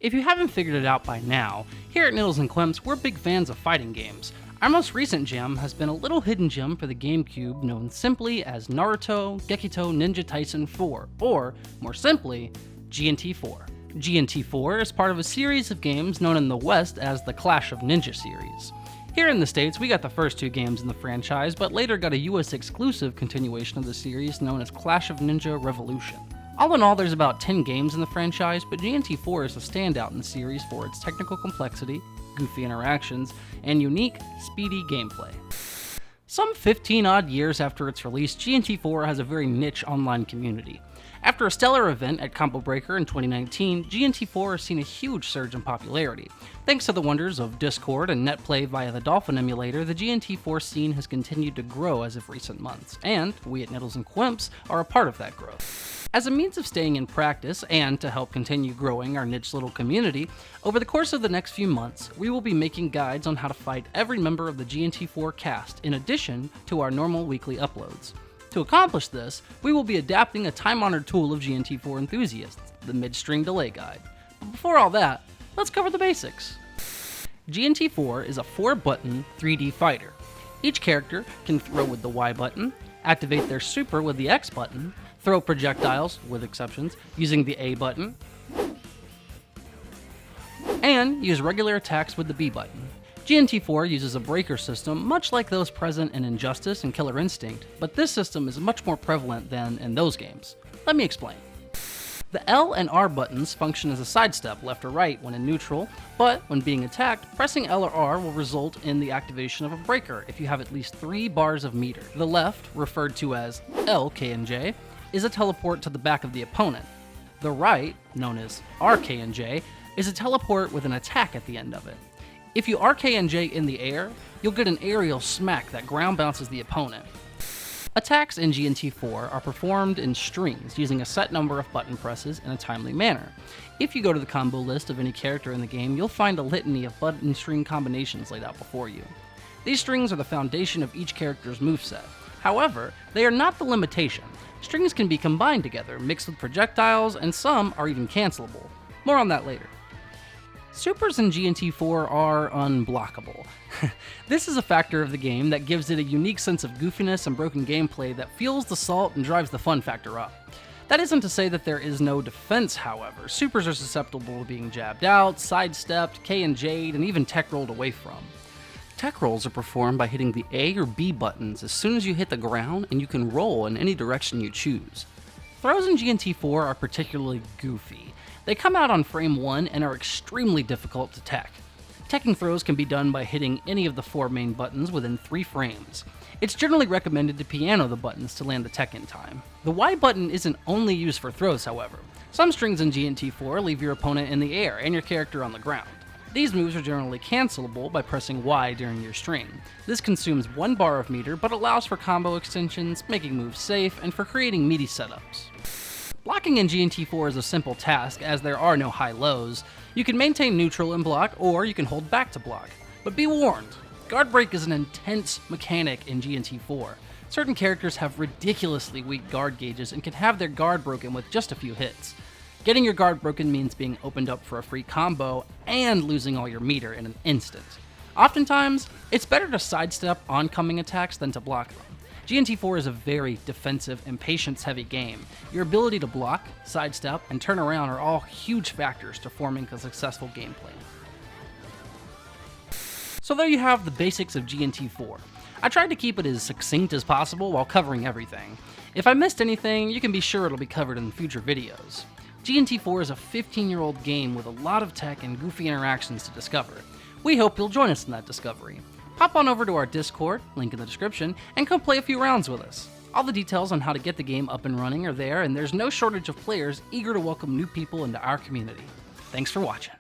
If you haven't figured it out by now, here at Niddles and Quimps, we're big fans of fighting games. Our most recent gem has been a little hidden gem for the GameCube known simply as Naruto GNT4 Tyson 4, or, more simply, GNT4. GNT4 is part of a series of games known in the West as the Clash of Ninja series. Here in the States, we got the first two games in the franchise, but later got a US exclusive continuation of the series known as Clash of Ninja Revolution. All in all, there's about 10 games in the franchise, but GNT4 is a standout in the series for its technical complexity, goofy interactions, and unique, speedy gameplay. Some 15-odd years after its release, GNT4 has a very niche online community. After a stellar event at Combo Breaker in 2019, GNT4 has seen a huge surge in popularity. Thanks to the wonders of Discord and netplay via the Dolphin emulator, the GNT4 scene has continued to grow as of recent months, and we at Niddles and Quimps are a part of that growth. As a means of staying in practice and to help continue growing our niche little community, over the course of the next few months, we will be making guides on how to fight every member of the GNT4 cast in addition to our normal weekly uploads. To accomplish this, we will be adapting a time-honored tool of GNT4 enthusiasts, the mid-string delay guide. But before all that, let's cover the basics. GNT4 is a 4-button 3D fighter. Each character can throw with the Y button, activate their super with the X button, throw projectiles, with exceptions, using the A button, and use regular attacks with the B button. GNT4 uses a breaker system much like those present in Injustice and Killer Instinct, but this system is much more prevalent than in those games. Let me explain. The L and R buttons function as a sidestep left or right when in neutral, but when being attacked, pressing L or R will result in the activation of a breaker if you have at least 3 bars of meter. The left, referred to as L, K, and J, is a teleport to the back of the opponent. The right, known as R, K, and J, is a teleport with an attack at the end of it. If you RK and J in the air, you'll get an aerial smack that ground bounces the opponent. Attacks in GNT4 are performed in strings using a set number of button presses in a timely manner. If you go to the combo list of any character in the game, you'll find a litany of button string combinations laid out before you. These strings are the foundation of each character's moveset. However, they are not the limitation. Strings can be combined together, mixed with projectiles, and some are even cancelable. More on that later. Supers in GNT4 are unblockable. This is a factor of the game that gives it a unique sense of goofiness and broken gameplay that fuels the salt and drives the fun factor up. That isn't to say that there is no defense, however. Supers are susceptible to being jabbed out, sidestepped, K and J'd, and even tech rolled away from. Tech rolls are performed by hitting the A or B buttons as soon as you hit the ground, and you can roll in any direction you choose. Throws in GNT4 are particularly goofy. They come out on frame 1 and are extremely difficult to tech. Teching throws can be done by hitting any of the 4 main buttons within 3 frames. It's generally recommended to piano the buttons to land the tech in time. The Y button isn't only used for throws, however. Some strings in GNT4 leave your opponent in the air and your character on the ground. These moves are generally cancelable by pressing Y during your string. This consumes 1 bar of meter, but allows for combo extensions, making moves safe, and for creating meaty setups. Blocking in GNT4 is a simple task, as there are no high-lows. You can maintain neutral and block, or you can hold back to block. But be warned, guard break is an intense mechanic in GNT4. Certain characters have ridiculously weak guard gauges and can have their guard broken with just a few hits. Getting your guard broken means being opened up for a free combo and losing all your meter in an instant. Oftentimes, it's better to sidestep oncoming attacks than to block them. GNT4 is a very defensive and patience-heavy game. Your ability to block, sidestep, and turn around are all huge factors to forming a successful gameplay. So there you have the basics of GNT4. I tried to keep it as succinct as possible while covering everything. If I missed anything, you can be sure it'll be covered in future videos. GNT4 is a 15-year-old game with a lot of tech and goofy interactions to discover. We hope you'll join us in that discovery. Hop on over to our Discord, link in the description, and come play a few rounds with us. All the details on how to get the game up and running are there, and there's no shortage of players eager to welcome new people into our community. Thanks for watching.